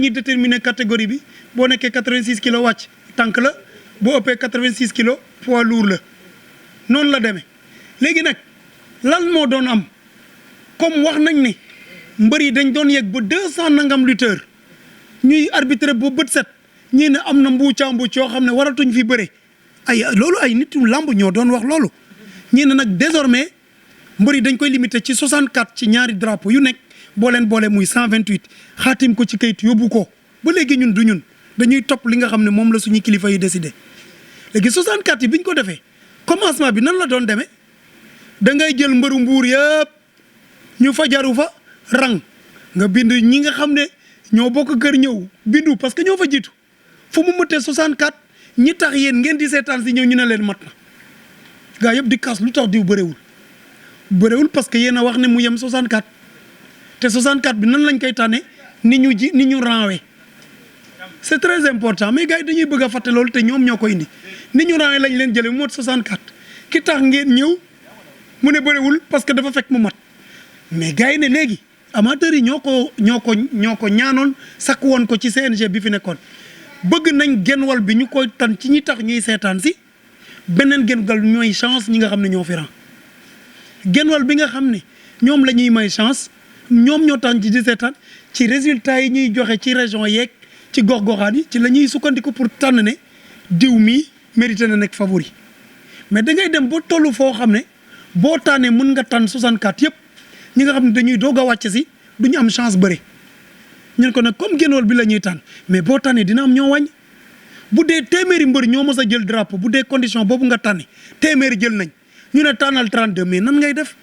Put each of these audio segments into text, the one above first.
ñi déterminer catégorie bi boo nekkee 86 kilos wàcc tànk la boo ëppee 86 kilos poids lourd la noonu la demee léegi nag lan moo doon am comme wax nañ ne mbër yi dañ doon yegg ba 200 nangam lutteurs ñuy arbitrer ba bët set ñii ne am na mbuucaa mbuuc yoo xam ne waratuñ fi bëre ay loolu ay nit yu lamb ñoo doon wax loolu ñii ne nag désormais mbër yi dañ koy limité ci 64 ci ñaari drapeau yu nekk boo leen boole muy 128 xaatim ko ci kayit yóbbu ko ba léegi ñun du ñun dañuy topp li nga xam ne moom la suñu kilifa yi décidé léegi 64 yi bi ñu ko defee commencement bi nan la doon demee da ngay jël mbëru mbuur yëpp ñu fa jaru fa rang nga bind ñi nga xam ne ñoo bokk kër ñëw bindu parce que ñoo fa jiitu fu mu mëttee 64 ñi tax yéen ngeen di seetaan si ñëw ñu ne leen mat na gaa yëpp di kaas lu tax diw bëréwul parce que yéen a wax ne mu yem 64 te 64 bi nan lañ koy tànne ni ñu ranwe c'est très important mais gars yi dañuy bëgg a fàtte loolu te ñoom ñoo ko indi ni ñu ranwe lañ leen jëlee mu mat 64 ki tax ngeen ñëw mu ne bëréwul parce que dafa fekk mu mat mais gars yi ne léegi amateurs yi ñoo ko ñaanoon sakk woon ko ci CNG bi fi nekkoon bëgg nañ genwal bi ñu koy tan ci ñi tax ñuy seetaan si beneen genwal ñooy chance ñi nga xam ne ñoo fi ran genwal bi nga xam ne ñoom la ñuy may chance ñoom ñoo tànn ci di seetaan ci résultats yi ñuy joxe ci région yeeg ci gox-goxaan yi ci la ñuy sukkandiku pour tànn ne diw mi mérité na nekk favori mais da ngay dem ba tollu foo xam ne boo tànnee mën nga tànn 64 yëpp ñi nga xam ne dañuy doog a wàcc si duñu am chance bëre ñun ko nag comme genwal bi la ñuy tànn mais boo tànnee dina am ñoo wàññ bu dee téeméeri mbër ñoo mës a jël drapeau bu dee condition boobu nga tànni téeméeri jël nañ ñu ne tànnal 32 mais nan ngay def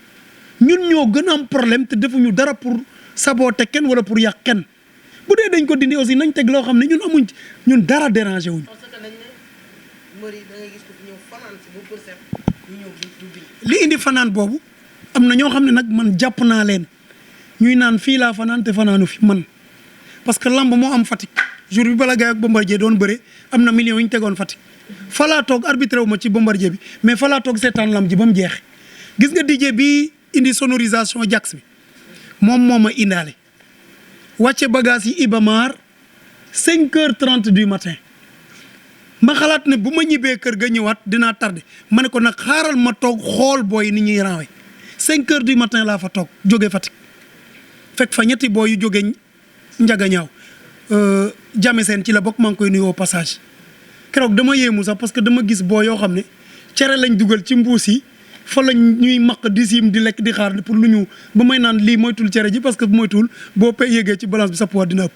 ñun ñoo gën a am problème te defuñu dara pour saboter kenn wala pour yàq kenn bu dee dañ ko dindi aussi nañ teg loo xam ne ñun amuñ ñun dara déranger wuñu. parce que dañ ne mbër yi da ngay gis ko fi ñëw fanaan si ba pour set ñu ñëw du li indi fanaan boobu am na ñoo xam ne nag man jàpp naa leen ñuy naan fii laa fanaan te fanaanu fi man parce que lamb moo am Fatick jour bi Balla Gaye ak Bombardier doon bëre am na millions yu ñu tegoon Fatick falaa toog arbitré wu ma ci Bombardier bi mais falaa toog seetaan lamb ji ba mu jeex gis nga DJ bi indi sonorisation jax bi moom moo ma indaale wàcce bagage yi Ibamar 5h30 du matin ma xalaat ne bu ma ñibbee kër ga ñëwaat dinaa tardé ma ne ko nag xaaral ma toog xool booy ni ñuy rawee 5h du matin laa fa toog jóge Fatick fekk fa ñetti booy yu jóge Njaga ñaaw jame seen ci la bokk maa ngi koy nuyoo passage keroog dama yéemu sax parce que dama gis boo yoo xam ne cere lañ dugal ci mbuus yi fa lañ ñuy maq di siim di lekk di xaar pour lu ñu ba may naan lii moytul cere ji parce que moytul boo pay yéegee ci balance bi sa poids dina ëpp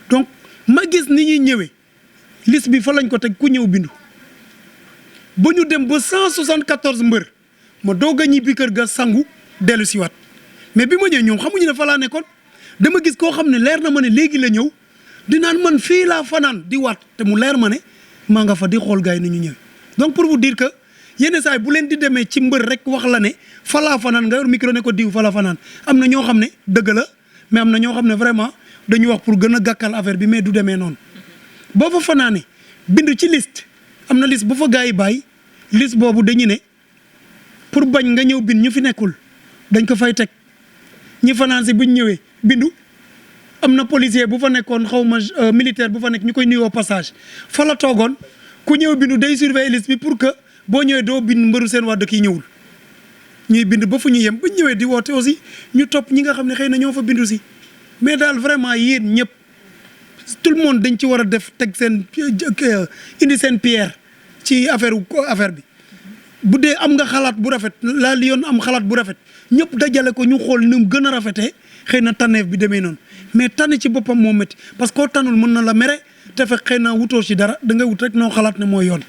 donc ma gis ni ñuy ñëwee liste bi fa lañ ko teg ku ñëw bindu ba ñu dem ba 174 mbër ma doog a ñibbi kër ga sangu dellu siwaat mais bi ma ñëw ñoom xamuñu ne fa laa nekkoon dama gis koo xam ne leer na ma ne léegi la ñëw di naan man fii laa fanaan di waat te mu leer ma ne maa nga fa di xool gars yi ni ñu ñëwee donc pour vous dire que yenn saa yi bu leen di demee ci mbër rek wax la ne falaa fanaan nga yor micro ne ko diw falaa fanaan am na ñoo xam ne dëgg la mais am na ñoo xam ne vraiment dañuy wax pour gën a gàkkal affaire bi mais du demee noonu boo fa fanaane bindu ci liste am na liste bu fa gars yi bàyyi liste boobu dañu ne pour bañ nga ñëw bind ñu fi nekkul dañ ko fay teg ñi fanaan si buñ ñëwee bindu am na policier bu fa nekkoon xaw ma militaire bu fa nekk ñu koy nuyoo passage fa la toogoon ku ñëw bindu day surveiller liste bi pour que boo ñëwee doo bind mbëru seen waa dëkk yi ñëwul ñuy bind ba fu ñu yem ba ñëwee di woote aussi ñu topp ñi nga xam ne xëy na ñoo fa bindu si mais daal vraiment yéen ñëpp tout le monde dañ ci war a def teg seen indi seen pierre ci affaire bi bu dee am nga xalaat bu rafet laa li yoon am xalaat bu rafet ñëpp dajale ko ñu xool ni mu gën a rafetee xëy na tànneef bi demee noonu mais tànn ci boppam moo métti parce que koo tànnul mën na la mere te fekk xëy na wutoo ci dara da ngay wut rek noo xalaat ne mooy yoon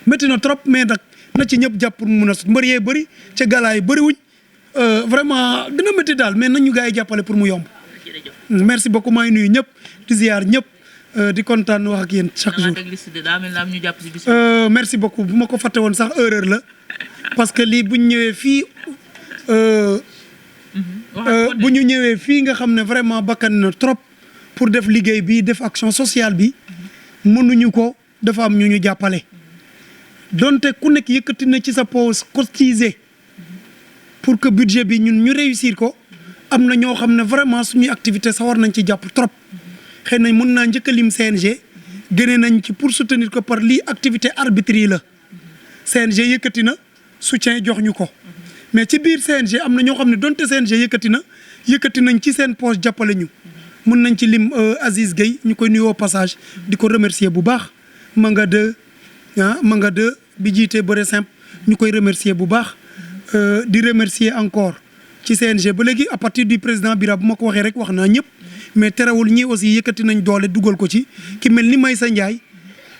métti na trop mais nag na ci ñëpp jàpp pour mu mun a sut mbër yee bëri ca galaay bëri wuñ vraiment dina métti daal mais nañu gars yi jàppale pour mu yomb. merci beaucoup maa ngi nuyu ñëpp di ziar ñëpp di kontaan wax ak yéen chaque jour. merci beaucoup bu ma ko fàtte woon sax erreur la parce que lii bu ñu ñëwee fii bu ñu ñëwee fii nga xam ne vraiment bakkan na trop pour def liggéey bi def action sociale bi mënuñu ko dafa am ñu ñu jàppale. donte ku nekk yëkkati na ci sa poche cotiser pour que budget bi ñun ñu réussir ko am na ñoo xam ne vraiment suñuy activité sa war nañ ci jàpp trop xëy nañ mën naa njëkk a lim CNG génne nañ ci pour soutenir ko par lii activité arbitre yi la CNG yëkkati na soutien jox ñu ko mais ci biir CNG am na ñoo xam ne donte CNG yëkkati nañ ci seen poche jàppale ñu mën nañ ci lim Aziz Gueye ñu koy nuyoo passage di ko remercier bu baax Manga 2 Manga 2 bi jiitee bëre simple ñu koy remercier bu baax di remercier encore ci CNG ba léegi à partir du président Bira bu ma ko waxee rek wax naa ñëpp mais terewul ñi aussi yëkkati nañ doole dugal ko ci ki mel ni Maysa Ndiaye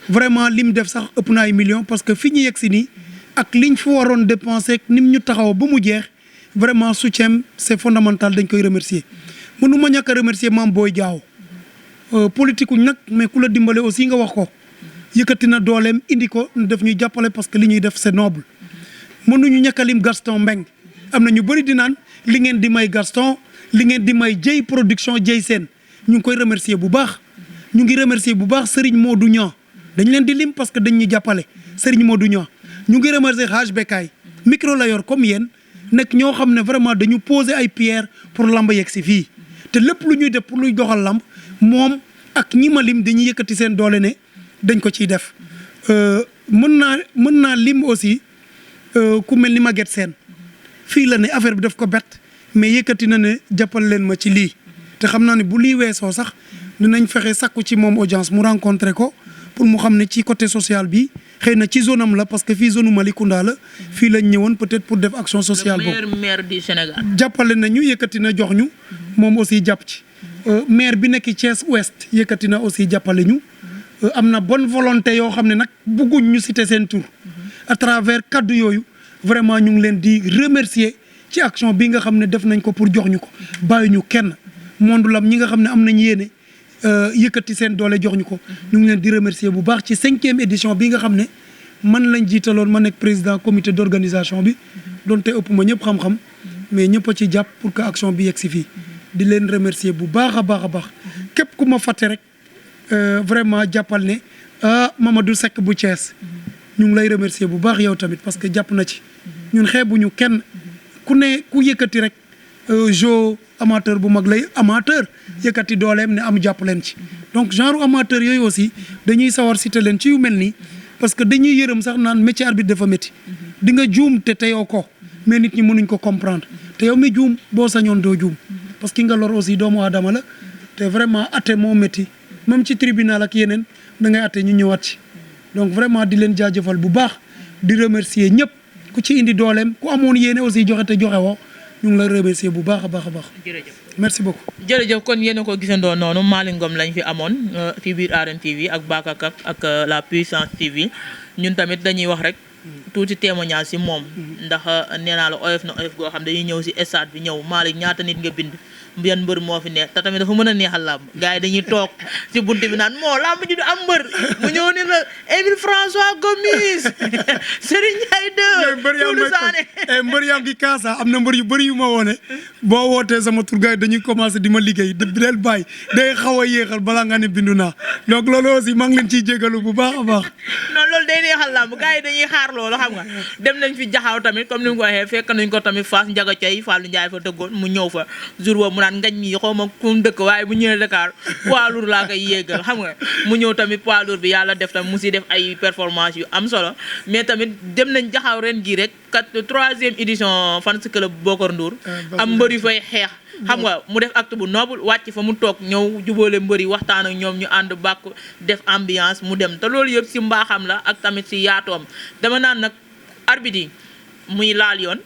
vraiment lim def sax ëpp na ay millions parce que fi ñu yegg si nii ak liñ fi waroon dépenser nim ñu taxaw ba mu jeex vraiment soutien c'est fondamental dañ koy remercier mënu ma ñàkk a remercier Mame Boye Diao politique uñ nag mais ku la dimbale aussi nga wax ko yëkkati na dooleem indi ko def ñuy jàppale parce que li ñuy def c'est noble mënuñu ñàkk a lim Gaston Mbengue am na ñu bëri di naan li ngeen di may Gaston li ngeen di may Dieye production Dieye Sène ñu ngi koy remercier bu baax ñu ngi remercier bu baax Serigne Modou Niang dañ leen di lim parce que dañ ñu jàppale Serigne Modou Niang ñu ngi remercier Haj Bekay micro la yor comme yéen nekk ñoo xam ne vraiment dañu poser ay pierre pour lamb yegg si fii te lépp lu ñuy def pour luy doxal lamb moom ak ñi ma lim dañuy yëkkati seen doole ne dañ ko ciy def mën naa lim aussi ku mel ni Maguette Sène fii la ne affaire bi daf ko bett mais yëkkati na ne jàppal leen ma ci lii te xam naa ne bu lii weesoo sax dinañ fexe sakku ci moom audience mu rencontré ko pour mu xam ne ci côté social bi xëy na ci zone am la parce que fii zone Malicounda la fii lañ ñëwoon peut-être pour def action sociale boobu. le meilleur maire du Sénégal. jàppale nañu yëkkati na jox ñu moom aussi jàpp ci maire bi nekk Thiès Ouest yëkkati na aussi jàppale ñu am na bonne volonté yoo xam ne nag bëgguñ ñu citer seen tur à travers kaddu yooyu vraiment ñu ngi leen di remercier ci action bi nga xam ne def nañ ko pour jox ñu ko bàyyi ñu kenn monde lam ñi nga xam ne am nañ yéene yëkkati seen doole jox ñu ko ñu ngi leen di remercier bu baax ci 5e édition bi nga xam ne man lañ jiitaloon ma nekk président comité d'organisation bi donte ëpp ma ñëpp xam-xam mais ñëpp a ci jàpp pour que action bi yegg si fii di leen remercier bu baax a baax a baax képp ku ma fàtte rek vraiment jàppal ne Mamadou Seck bu Thiès ñu ngi lay remercier bu baax yow tamit parce que jàpp na ci ñun xeebuñu kenn ku ne ku yëkkati rek jo amateur bu mag lay amateur yëkkati dooleem ne am jàpp leen ci donc genre amateur yooyu aussi dañuy sawar citer leen ci yu mel nii parce que dañuy yërëm sax naan métier arbitre dafa métti di nga juum te teyoo ko mais nit ñi mënuñ ko comprendre te yow mi juum boo sañoon doo juum parce que ki nga lor aussi doomu aadama la te vraiment atte moo métti même ci tribunal ak yeneen da ngay atte ñu ñëwaat ci donc vraiment di leen jaajëfal bu baax di remercier ñëpp ku ci indi dooleem ku amoon yéene aussi joxe te joxe woo ñu ngi lay remercier bu baax a baax a baax. jërëjëf merci beaucoup. jërëjëf kon yéen a ko gisandoo noonu Malick Ngom lañ fi amoon ci biir Arène TV ak Bakakak ak la Puissance TV ñun tamit dañuy wax rek tuuti témoignage ci moom ndax nee naa la oyof na oyof goo xam dañuy ñëw ci stade bi ñëw Malick ñaata nit nga bind yan mbër moo fi neex te tamit dafa mën a neexal làmb gars yi dañuy toog ci bunt bi naan moo làmb ji du am mbër mu ñëw ni la Émile François Gomis Serigne Ndiaye 2 Doudou Sané mbër yaa ngi kaasa am na mbër yu bëri yu ma woone boo wootee sama tur gars yi dañuy commencé di ma liggéey di del bàyyi day xaw a yéexal balaa nga ne bindu naa donc loolu aussi maa ngi leen ciy jégalu bu baax a baax non loolu day neexal làmb gars yi dañuy xaar loolu xam nga dem nañ fi jaxaaw tamit comme ni nga ko waxee fekk nañ ko tamit Fass Ndiaga Thiaye Fallou Ndiaye fa tëggoon mu ñëw fa jour boobu naan ngañ mi xaw ma ku dëkk waaye bu ñëwee Dakar poids lourd laa koy yéegal xam nga mu ñëw tamit poids lourd bi yàlla def tam mu si def ay performance yu am solo mais tamit dem nañ jaxaaw ren jii rek 3e édition fans club Bokar Ndour am mbër yu fay xeex xam nga mu def acte bu noble wàcc fa mu toog ñëw jubóole mbëri waxtaan ak ñoom ñu ànd bàkk def ambiance mu dem te loolu yëpp si mbaaxam la ak tamit si yaatoom dama naan nag arbitre yi muy laal yoon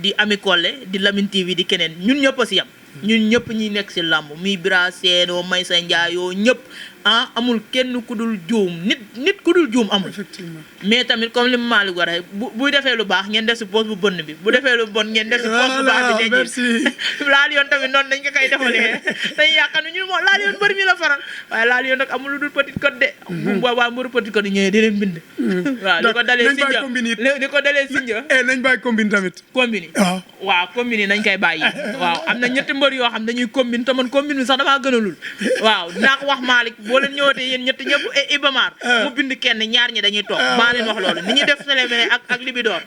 di Ami Collé di Lamine TV di keneen ñun ñëpp a si yam ñun ñëpp ñi nekk si làmb muy Bira Sène Maysa Ndiaye ñëpp amul kenn ku dul juum nit ku dul juum amul. effectivement mais tamit comme li Malick war a buy defee lu baax ngeen def si poche bu bënn bi bu defee lu bon ngeen def si poche bu baax bi laal yoon tamit noonu dañ ko koy defalee dañ yaakaar ne ñun moom laal yoon bëri mi la faral waaye laal yoon nag amul lu dul Petite Côte de bu boobaa mbëru Petite Côte ñëwee di leen bind waaw li ko dalee Sindia nañ bàyyi combine tamit combine waaw combine yi nañ koy bàyyi waaw am na ñetti mbër yoo xam dañuy combine te man combine bi sax damaa gënalul waaw dinaa ko wax Malick boo leen ñëwatee yéen ñett ñëpp Ibamar mu bind kenn ñaar ñi dañuy toog maa leen wax loolu ni ñuy def Sélébé ak Libidor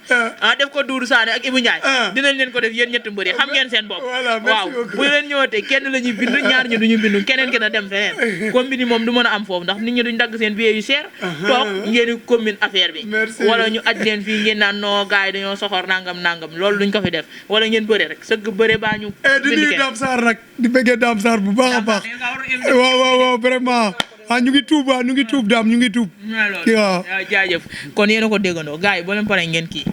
def ko Doudou Sané ak Ibou Ndiaye dinañ leen ko def yéen ñetti mbër yi xam ngeen seen bopp waaw bu leen ñëwatee kenn la ñuy bind ñaar ñi duñu bindu keneen ki na dem feneen combine yi moom du mën a am foofu ndax nit ñi duñ dagg seen billet yu cher toog ngeen combine affaire bi wala ñu aj leen fii ngeen naan noo gars yi dañoo soxor nangam loolu duñ ko fi def wala ngeen bëre rek sëgg bëre baa ñu di nuyu Dame Sarr nag di bëggee Dame Sarr bu baax a baax waaw vraiment ñu ngi tuub daam ñu ngi tuub waaw jaajëf kon yéen a ko déggandoo gars yi boo leen paree ngeen kii